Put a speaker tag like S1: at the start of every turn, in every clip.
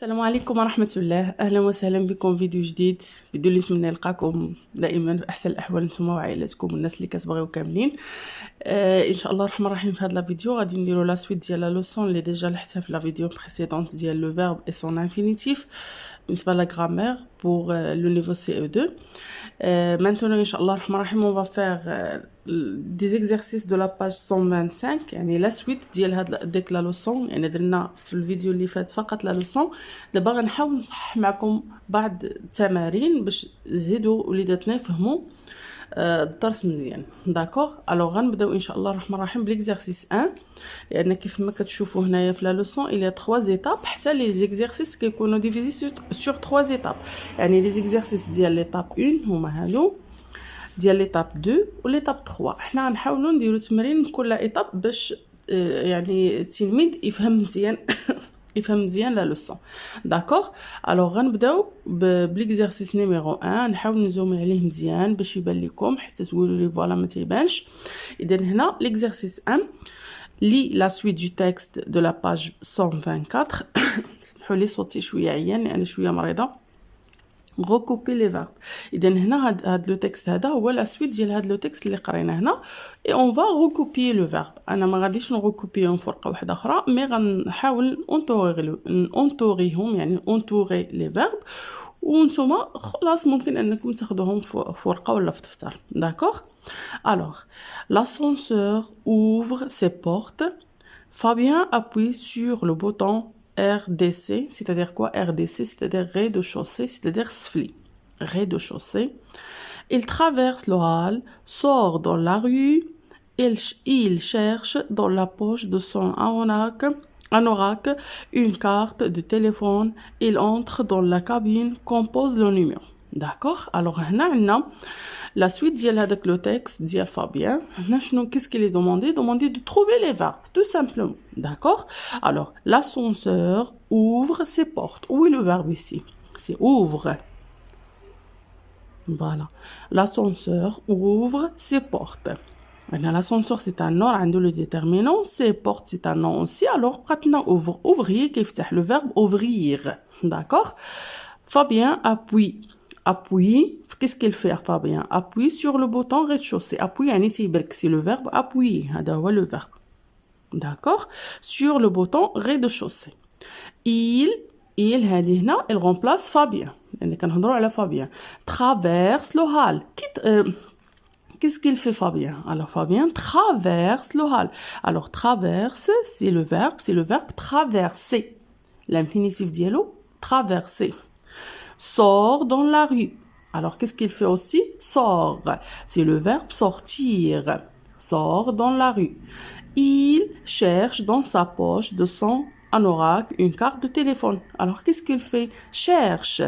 S1: السلام عليكم ورحمة الله، أهلا وسهلا بكم فيديو جديد. فيديو اللي نتمنى نلقاكم دائما في أحسن الأحوال نتوما وعائلتكم والناس اللي كتبغيو كاملين. إن شاء الله الرحمن الرحيم. في هذا الفيديو غادي نديرو لا سويت ديال لا لوسون اللي ديجا لحتها في لا فيديو بريسيدونت ديال لو فيرب اي سون انفينيتيف بالنسبة لا غرامير بور لو نيفو CE2. Maintenant, Inch'Allah, on va faire des exercices de la page 125, يعني la suite ديال هاد la leçon. يعني درنا في الفيديو اللي فات فقط la leçon. دابا غنحاول نصحح معكم بعض التمارين باش نزيدوا وليداتنا يفهموا الدرس مزيان. داكوغ. الوغ غنبداو ان شاء الله الرحمن الرحيم بالاكزرسيس 1، لان كيف ما كتشوفوا هنايا في لا لوسون il y a 3 étapes. حتى لي زيكزرسيس كيكونوا ديفيزي sur 3 étapes. يعني لي زيكزرسيس ديال ليطاب 1 هما هادو، ديال ليطاب 2 وليطاب 3. حنا غنحاولوا نديروا تمرين كل ايطاب باش يعني التلميذ يفهم مزيان يفهم مزيان لا لوسون. داكوغ. الوغ غنبداو بالاكزرسيس نيميرو 1. نحاول نزومي عليه مزيان باش يبان لكم حتى تقولوا لي فوالا ما تيبانش. اذا هنا الاكزرسيس 1 لي لا سويت دو تكست دو لا باج 124. سمحوا لي صوتي شويه عيان لان شويه مريضه. recouper les verbes. اذا هنا هاد لو تكست هذا هو لا سويت ديال هاد لو تكست اللي قرينا هنا. et on va recopier le verbe. انا ما غاديش نروكوبيهم في ورقه واحده اخرى، مي غنحاول اونتوريهم، يعني اونتوري لي فيرب، وانتوما خلاص ممكن انكم تاخذوهم في ورقه ولا في دفتر. داكوغ. alors l'ascenseur ouvre ses portes. Fabien appuie sur le bouton RDC, c'est-à-dire quoi? RDC, c'est-à-dire rez-de-chaussée, c'est-à-dire sfli. Rez-de-chaussée. Il traverse le hall, sort dans la rue, il cherche dans la poche de son anorak une carte de téléphone, il entre dans la cabine, compose le numéro. D'accord? Alors, هنا la suite ديال هذاك le texte ديال Fabien. هنا شنو qu'est-ce qu'il est demandé? Demandé de trouver les verbes, tout simplement. D'accord? Alors, l'ascenseur ouvre ses portes. Où est le verbe ici? C'est ouvre. Voilà. L'ascenseur ouvre ses portes. Maintenant, l'ascenseur c'est un nom, عنده le déterminant. Ses portes c'est un nom aussi. Alors, قاتنا ouvre. Ouvrir كيفتح le verbe ouvrir. D'accord? Fabien appuie. Qu'est-ce qu'il fait Fabien? Appuie sur le bouton rez-de-chaussée. Appuie يعني تيبرك. C'est le verbe appuyer. هذا هو le verbe. D'accord? Sur le bouton rez-de-chaussée. Il هذه هنا il remplace Fabien. يعني كنهضروا على Fabien. Traverse le hall. Qu'est-ce qu'il fait Fabien? Alors Fabien traverse le hall. Alors traverse, c'est le verbe traverser. L'infinitif dialogue traverser. Sort dans la rue. Alors qu'est-ce qu'il fait aussi? Sort. C'est le verbe sortir. Sort dans la rue. Il cherche dans sa poche de son anorak une carte de téléphone. Alors qu'est-ce qu'il fait? Cherche.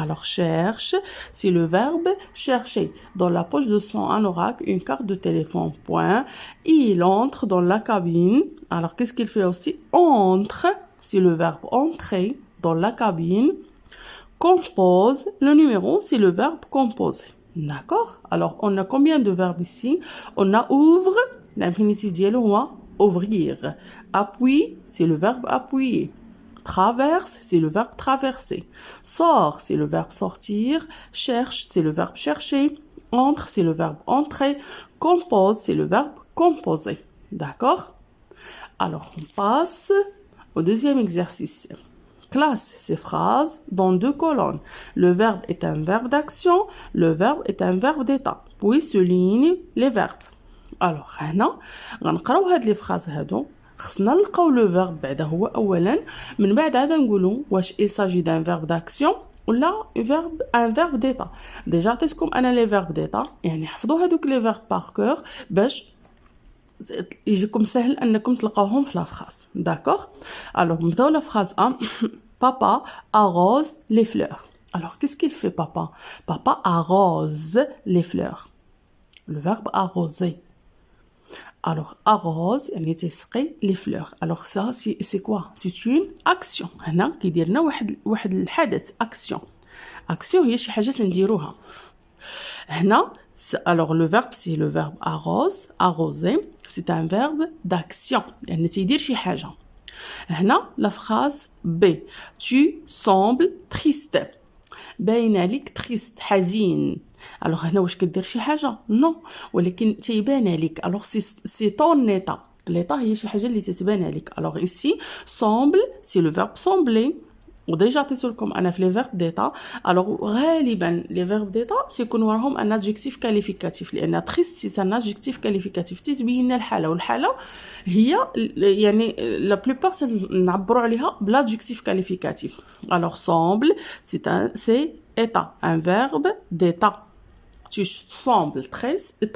S1: Alors cherche, c'est le verbe chercher. Dans la poche de son anorak une carte de téléphone. Point. Il entre dans la cabine. Alors qu'est-ce qu'il fait aussi? Entre, c'est le verbe entrer dans la cabine. Compose, le numéro, c'est le verbe composer. D'accord? Alors, on a combien de verbes ici? On a ouvre, l'infinitif dialogue, ouvrir. Appuie, c'est le verbe appuyer. Traverse, c'est le verbe traverser. Sort, c'est le verbe sortir. Cherche, c'est le verbe chercher. Entre, c'est le verbe entrer. Compose, c'est le verbe composer. D'accord? Alors, on passe au deuxième exercice. Classe ces phrases dans 2 colonnes. Le verbe est un verbe d'action, le verbe est un verbe d'état. Puis souligne les verbes. Alors, هنا غنقراو هاد لي فراز هادو. خصنا نلقاو لو فيرب بعدا هو اولا، من بعد عاد نقولوا واش il s'agit d'un verbe d'action ولا un verbe d'état. ديجا عطيتكم انا لي فيرب d'état، يعني حفظوا هادوك لي فيرب بار كور باش يجيكم سهل انكم تلقاوهم في لا فراز. داكوغ. alors نبداو لا فراز 1. Papa arrose les fleurs. Alors, qu'est-ce qu'il fait, papa? Papa arrose les fleurs. Le verbe arroser. Alors, arrose, يعني تسقي les fleurs. Alors, ça, c'est quoi? C'est une action. هنا كيدير لنا واحد الحدث. Action. Action هي شي حاجة نديروها. هنا, alors le verbe, c'est le verbe arrose. Arroser, c'est un verbe d'action. يعني تيدير شي حاجة. هنا la phrase B. Tu sembles triste. باين عليك triste حزين. alors هنا واش كدير شي حاجه؟ نو. ولكن تيبان عليك. alors c'est ton état. l'état هي شي حاجه اللي تتبان عليك. alors ici semble c'est le verbe sembler. وديجا عطيت لكم انا في لي فيرب ديتا. الوغ غالبا لي فيرب ديتا تيكون وراهم ان ادجكتيف كاليفيكاتيف لان تريست سي ان ادجكتيف كاليفيكاتيف تتبين لنا الحاله والحاله هي يعني لا بلوبار نعبروا عليها بلادجكتيف كاليفيكاتيف. الوغ سامبل سي ايتا ان فيرب ديتا. tu sembles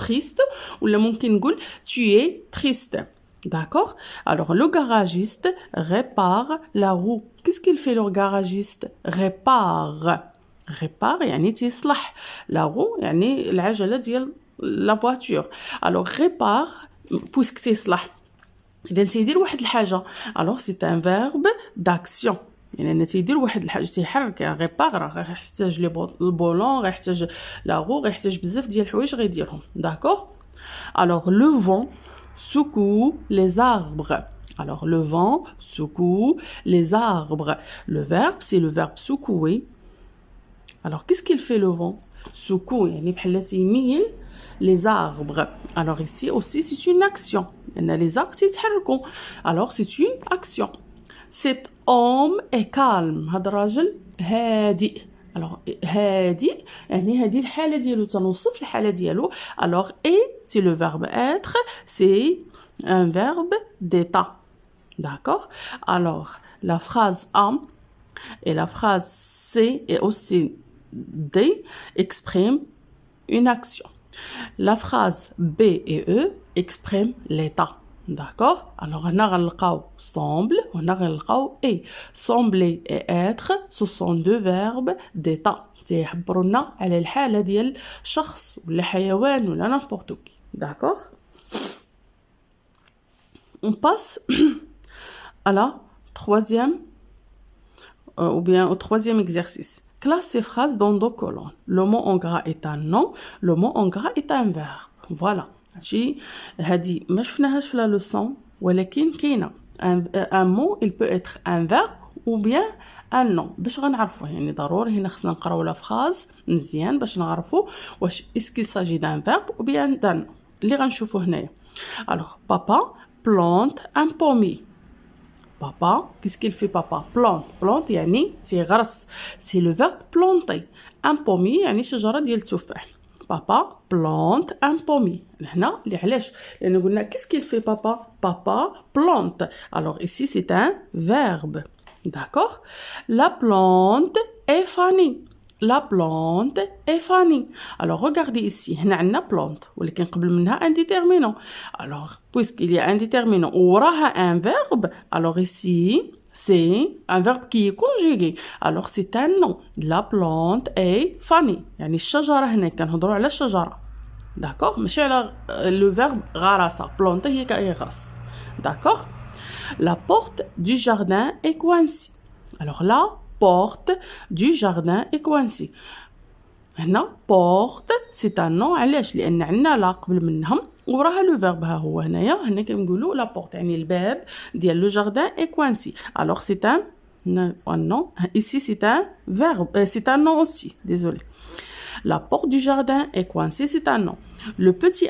S1: triste ولا ممكن نقول tu es triste. D'accord? Alors, le garagiste répare la roue. Qu'est-ce qu'il fait le garagiste? Répare. Répare, يعني تصلح. La roue, يعني العجلة ديال la voiture. Alors, répare, puisque تصلح. إذا تيدير واحد الحاجة. Alors, c'est un verbe d'action. يعني أنا تيدير واحد الحاجة تيحرك ريبار راه غيحتاج البولون غيحتاج لا رو غيحتاج بزاف ديال الحوايج غيديرهم. D'accord? Alors, le vent secoue les arbres. Alors, le vent secoue les arbres. Le verbe, c'est le verbe secouer. Alors, qu'est-ce qu'il fait le vent? Secoue, يعني بحال تيميل les arbres. Alors, ici aussi, c'est une action. Les arbres تيتحركوا. Alors, c'est une action. Cet homme est calme. هذا الراجل هادئ. Alors, هادئ يعني هذه الحالة ديالو تنوصف الحالة ديالو. Alors, et c'est le verbe être, c'est un verbe d'état. D'accord? Alors, la phrase A et la phrase C et aussi D expriment une action. La phrase B et E expriment l'état. D'accord? Alors, on a غنلقاو semble, on a غنلقاو et. Sembler et être, ce sont deux verbes d'état. تيعبروا لنا على الحالة ديال شخص ولا حيوان ولا n'importe qui. D'accord? On passe à la troisième ou bien au troisième exercice. Classe ces phrases dans deux colonnes. Le mot en gras est un nom, le mot en gras est un verbe. Voilà. هادي ما شفناهاش في لا لوسون ولكن كاينه ان مو il peut être un verbe ou bien un nom. باش غنعرفوه يعني ضروري هنا خصنا نقراو لا فراز مزيان باش نعرفوا واش اسكي ساجي دان verbe ou bien d'un nom اللي غنشوفوه هنايا. alors papa plante un pommier. papa qu'est-ce qu'il fait papa? plante يعني تيغرس. c'est le verbe planter. un pommier يعني شجره ديال التفاح. Papa plante un pommier. هنا اللي علاش؟ لأن قلنا qu'est-ce qu'il fait papa? Papa plante. Alors ici c'est un verbe. D'accord? La plante est fanée. La plante est fanée. Alors regardez ici هنا عندنا plante ولكن قبل منها un déterminant. Alors puisqu'il y a un déterminant وراها un verbe, alors ici c'est un verbe qui est conjugué. Alors c'est un nom. La plante est fanée. يعني الشجرة هنا كنهضروا على الشجرة. D'accord? ماشي على le verbe غرس. plante هي كيغرس. D'accord? La porte du jardin est coincée. Alors la porte du jardin est coincée. هنا porte c'est un nom. علاش؟ لأن عندنا لا قبل منهم وراها لو فيرب. ها هو هنا كنقولوا لا بورت يعني الباب ديال لو جاردان اي كوانسي. alors c'est un non ici c'est un verbe c'est un nom aussi. désolé. la porte du jardin est coincée, c'est un nom. le petit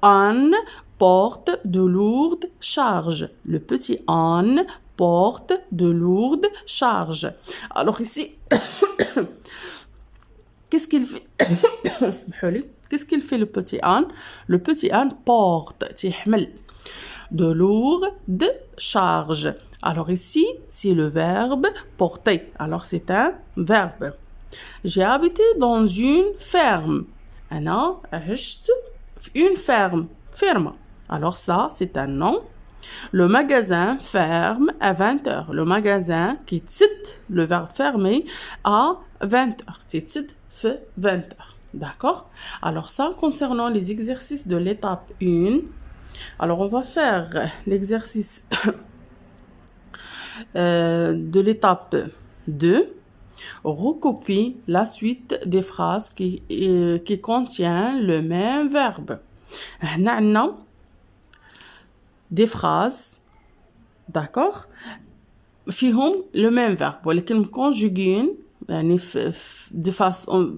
S1: âne porte de lourdes charges. le petit âne porte de lourdes charges. alors ici qu'est-ce qu'il fait? Qu'est-ce qu'il fait le petit âne? Le petit âne porte, تيحمل de lourdes charges. Alors ici, c'est le verbe porter. Alors c'est un verbe. J'ai habité dans une ferme. أنا عشت في une ferme. Ferme. Alors ça, c'est un nom. Le magasin ferme à 20h. Le magasin qui تسد, le verbe fermer, à 20h. تسد في 20h. D'accord? Alors ça, concernant les exercices de l'étape 1, alors on va faire l'exercice de l'étape 2. Recopie la suite des phrases qui contient le même verbe. هنا عندنا des phrases d'accord فيهم le même verbe ولكن conjuguين يعني de façon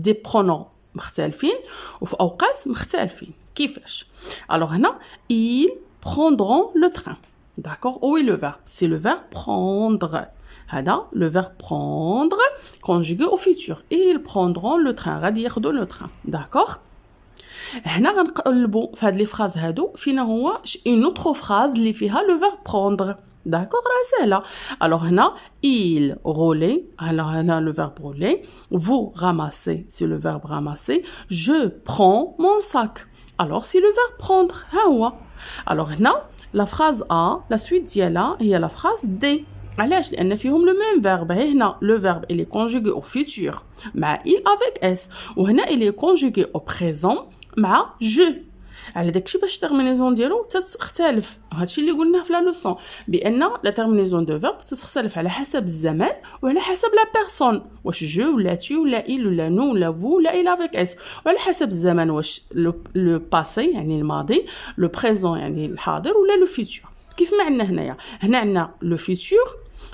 S1: des pronoms مختلفين وفي أوقات مختلفين كيفاش alors هنا ils prendront le train d'accord où est le verbe c'est le verbe prendre هذا le verbe prendre conjugué au futur ils prendront le train غادي ياخذوا le train d'accord هنا غنقلبوا في هاد لي فراز هادو فينا هو une autre phrase اللي فيها le verbe prendre d'accord راه سهله alors هنا il roulait alors هنا le verbe rouler vous ramassez c'est le verbe ramasser je prends mon sac alors c'est le verbe prendre ها هو alors هنا la phrase A la suite ديالها هي la phrase D علاش لان فيهم le même verbe هنا le verbe il est conjugué au futur مع il avec s وهنا il est conjugué au présent مع je على داكشي باش الترمينيزون ديالو تختلف هادشي اللي قلناه في لا لوسون بان لا ترمينيزون دو فيرب تختلف على حسب الزمان وعلى حسب لا بيرسون واش جو ولا تي ولا il ولا نو ولا فو ولا il avec اس وعلى حسب الزمان واش لو باسي يعني الماضي لو بريزون يعني الحاضر ولا لو فيتور كيف ما عندنا هنايا هنا عندنا لو فيتور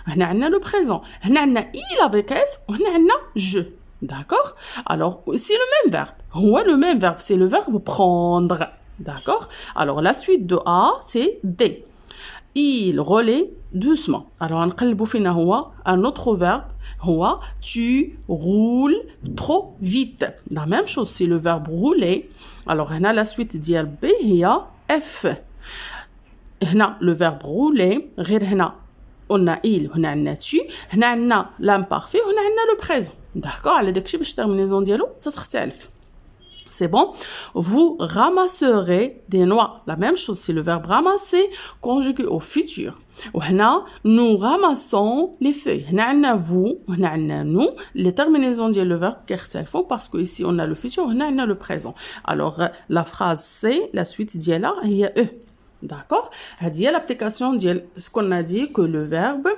S1: هنا عندنا لو بريزون هنا عندنا il avec اس وهنا عندنا je d'accord alors c'est le même verbe هو le même verbe c'est le verbe prendre d'accord alors la suite de A c'est D il relaie doucement alors نقلبوا فينا هو un autre verbe هو tu roules trop vite la même chose c'est le verbe rouler alors هنا la suite ديال B هي F هنا le verbe rouler غير هنا قلنا il هنا عندنا tu هنا عندنا l'imparfait وهنا عندنا le présent d'accord على داكشي باش الترمينيزون ديالو تختلف c'est bon vous ramasserez des noix la même chose c'est le verbe ramasser conjugué au futur وهنا nous ramassons les feuilles هنا عندنا vous وهنا عندنا nous les terminaisons ديال le verbe كيختلفوا parce que ici on a le futur وهنا عندنا le présent alors la phrase c'est la suite ديالها هي e d'accord هذه هي l'application ديال ce qu'on a dit que le verbe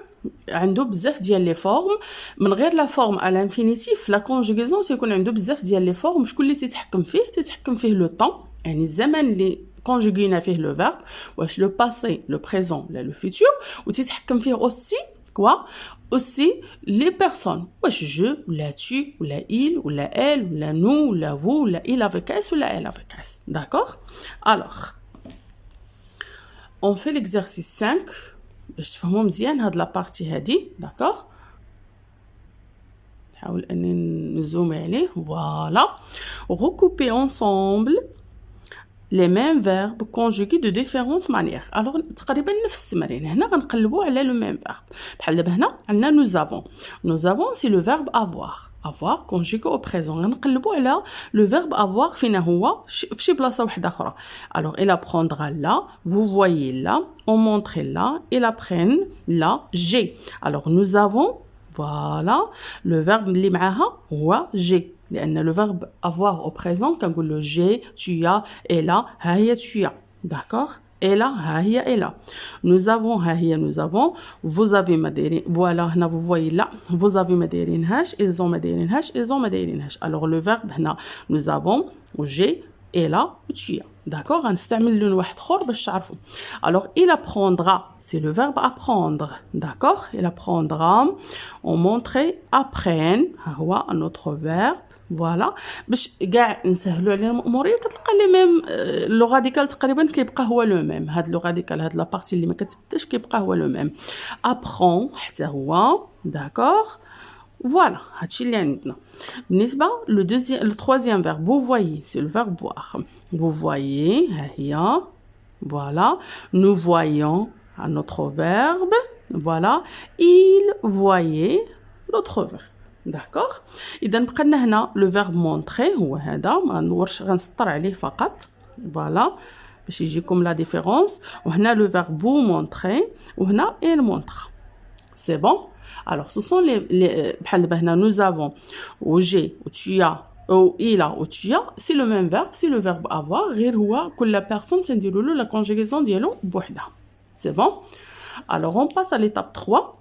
S1: عنده بزاف ديال لي فورم من غير لا فورم على انفينيتيف لا كونجوغيزون سيكون عنده بزاف ديال لي فورم شكون اللي تيتحكم فيه لو طون يعني الزمن اللي كونجوغينا فيه لو فيرب واش لو باسي لو بريزون ولا لو فيتور وتيتحكم فيه اوسي كوا اوسي لي بيرسون واش جو ولا tu ولا il ولا elle ولا nous ولا vous ولا il avec s ولا elle avec s d'accord alors on fait l'exercice 5 باش تفهموا مزيان هاد لابارتي هادي داكوغ نحاول اني نزومي عليه فوالا recouper ensemble les mêmes verbes conjugués de différentes manières alors تقريبا نفس التمرين هنا غنقلبوا على le même verbe بحال دابا هنا عندنا nous avons c'est le verbe avoir conjugué au présent غنقلبوا على le verbe avoir فينا هو في شي بلاصه واحده اخرى alors il apprendra là vous voyez là on montre là il apprend là j'ai alors nous avons voilà le verbe اللي معاها هو j'ai لان le verbe avoir au présent كنقولوا j'ai tu as et là ها هي tu as d'accord et là ها هي et là nous avons ها هي nous avons vous avez ما دايرين voilà هنا vous voyez là vous avez ما دايرينهاش ils ont ما دايرينهاش ils ont ما دايرينهاش alors le verbe هنا nous avons j'ai et là tu as d'accord غنستعمل لون واحد اخر باش تعرفوا alors il apprendra c'est le verbe apprendre d'accord il apprendra on montrer apprenne ها هو un autre verbe فوالا باش كاع نسهلوا علينا الامور تلقى لي ميم لو راديكال تقريبا كيبقى هو لو ميم هاد لو راديكال هاد لابارتي اللي ما كتبداش كيبقى هو لو ميم ابرون حتى هو داكوغ فوالا هادشي اللي عندنا بالنسبه لو troisième verbe vous voyez c'est le verbe voir vous voyez ها هي voilà nous voyons un autre verbe voilà il voyait l'autre verbe d'accord اذا بقى لنا هنا لو فيرب مونطري هو هذا ما ندورش غنسطر عليه فقط فوالا باش يجيكم لا ديفيرونس وهنا لو فيرب فو مونطري وهنا il montre c'est bon alors ce sont les بحال دابا هنا nous avons ou j'ai ou tu as ou il a ou tu as c'est le même verbe c'est le verbe avoir غير هو كل personne تنديروا له la conjugaison ديالو بوحدها c'est bon alors on passe à l'étape 3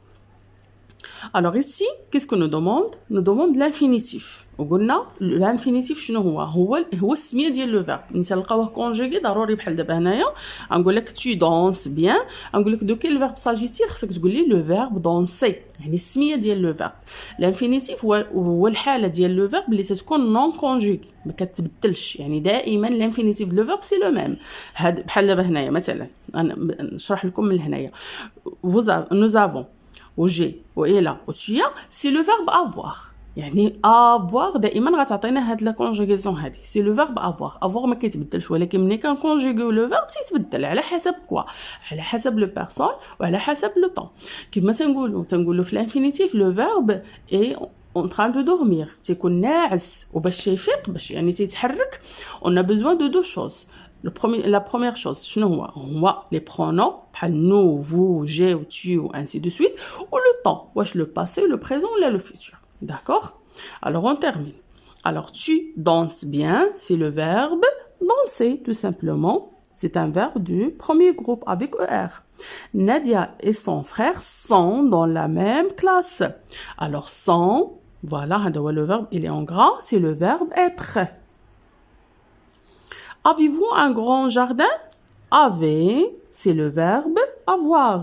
S1: Alors ici, qu'est-ce que nous demande? Nous demande l'infinitif. وقلنا الانفينيتيف شنو هو السميه ديال لو فيرب. نلقاوه كونجيغي ضروري بحال دابا هنايا غنقول لك tu danses bien، غنقول لك دو كاين الفيرب ساجيتير خصك تقول لي لو فيرب دونسي، يعني السميه ديال لو فيرب. الانفينيتيف هو الحاله ديال لو فيرب اللي تتكون نون كونجيغي ما كتبدلش، يعني دائما الانفينيتيف لو فيرب سي لو ميم. هاد بحال دابا هنايا مثلا انا نشرح لكم من هنايا nous avons و جي و إلا و تشيا سي لو فيرب افوار، يعني افوار دائما غتعطينا هاد لا كونجيغيزون هادي سي لو فيرب افوار. افوار ما كيتبدلش، ولكن ملي كنكونجيغيو لو فيرب تيتبدل على حسب كوا، على حسب لو بيرسون وعلى حسب لو طون. كيما تنقولوا في الانفينيتيف لو فيرب اي اون تران دو دورمير، تيكون ناعس وباش يفيق باش يعني تيتحرك اون ا بوزوان دو شوز. La première chose, هو les pronoms, nous, vous, j'ai, ou tu, ou ainsi de suite, ou le temps, le passé, le présent, ou le futur. D'accord? Alors, on termine. Alors, tu danses bien, c'est le verbe danser, tout simplement. C'est un verbe du premier groupe avec ER. Nadia et son frère sont dans la même classe. Alors, sont, voilà, le verbe, il est en gras, c'est le verbe être. Avez-vous un grand jardin? Avez, c'est le verbe avoir.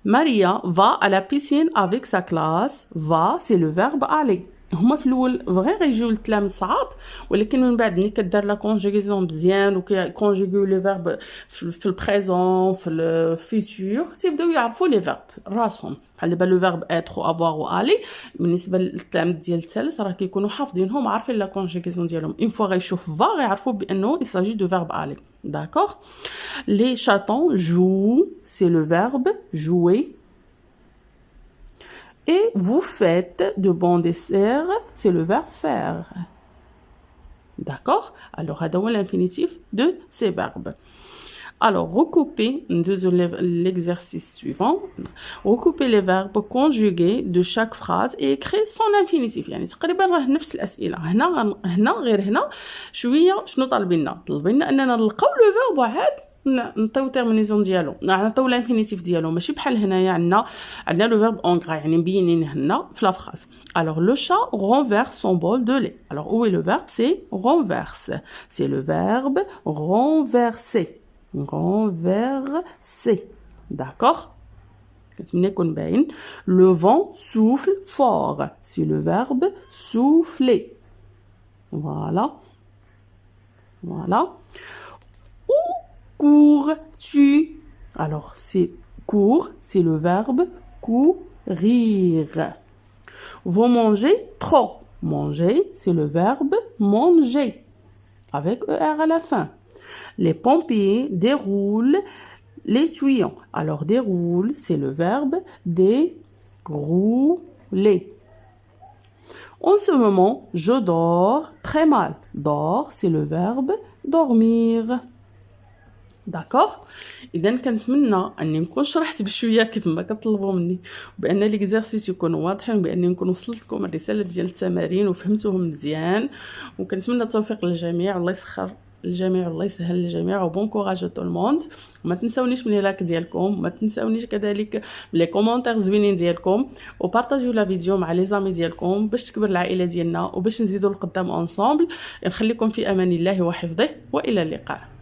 S1: Maria va à la piscine avec sa classe. Va, c'est le verbe aller. هما في الاول فغي غيجيو الكلام صعاب، ولكن من بعد ملي كدار لا كونجيغيزون مزيان وكيكونجيغيو لي فيرب في البريزون في الفيتور تيبداو يعرفوا لي فيرب راسهم. بحال دابا لو فيرب اتر و افوار و الي بالنسبه للكلام ديال الثالث راه كيكونوا حافظينهم عارفين لا كونجيغيزون ديالهم. اون فوا غيشوف فا غيعرفوا بانه يساجي دو فيرب الي. داكوغ. لي شاتون جو سي لو فيرب jouer. Et vous faites de bons desserts, c'est le verbe faire. D'accord? Alors, هذا هو l'infinitif de ces verbes. Alors, recoupez l'exercice suivant. Recoupez les verbes conjugués de chaque phrase et écrivez son infinitif. يعني تقريبا راه نفس الأسئلة. هنا غير هنا شوية شنو طالبيننا أننا نلقاو لو فيرب واحد نعطيو تيرمينيزون ديالو، نعطيو لانفينيتيف ديالو، ماشي بحال هنايا عندنا لو فيرب اون غرا يعني مبينين هنا في لا فراز. Alors le chat renverse son bol de lait. Alors où est le verbe? C'est renverse. C'est le verbe renverser. Renverser. D'accord? كتمنى يكون باين. Le vent souffle fort. C'est le verbe souffler. Voilà. Voilà. Cours-tu? Alors, c'est cours, c'est le verbe courir. Vous mangez trop. Manger, c'est le verbe manger, avec ER à la fin. Les pompiers déroulent les tuyaux. Alors, déroule, c'est le verbe dérouler. En ce moment, je dors très mal. Dors, c'est le verbe dormir. داكوغ. اذا كنتمنى اني نكون شرحت بشويه كيف ما كطلبوا مني، وبان ليكزارسيس يكونوا واضحين، وباني نكون وصلت لكم الرساله ديال التمارين وفهمتوهم مزيان. وكنتمنى التوفيق للجميع والله يسخر الجميع والله يسهل للجميع وبون كوراج ا تو الموند. وما تنساونيش من لايك ديالكم، ما تنساونيش كذلك بلي كومونتير زوينين ديالكم، وبارطاجيو لا فيديو مع لي زامي ديالكم باش تكبر العائله ديالنا وباش نزيدوا لقدام اونصامبل. نخليكم في امان الله وحفظه والى اللقاء.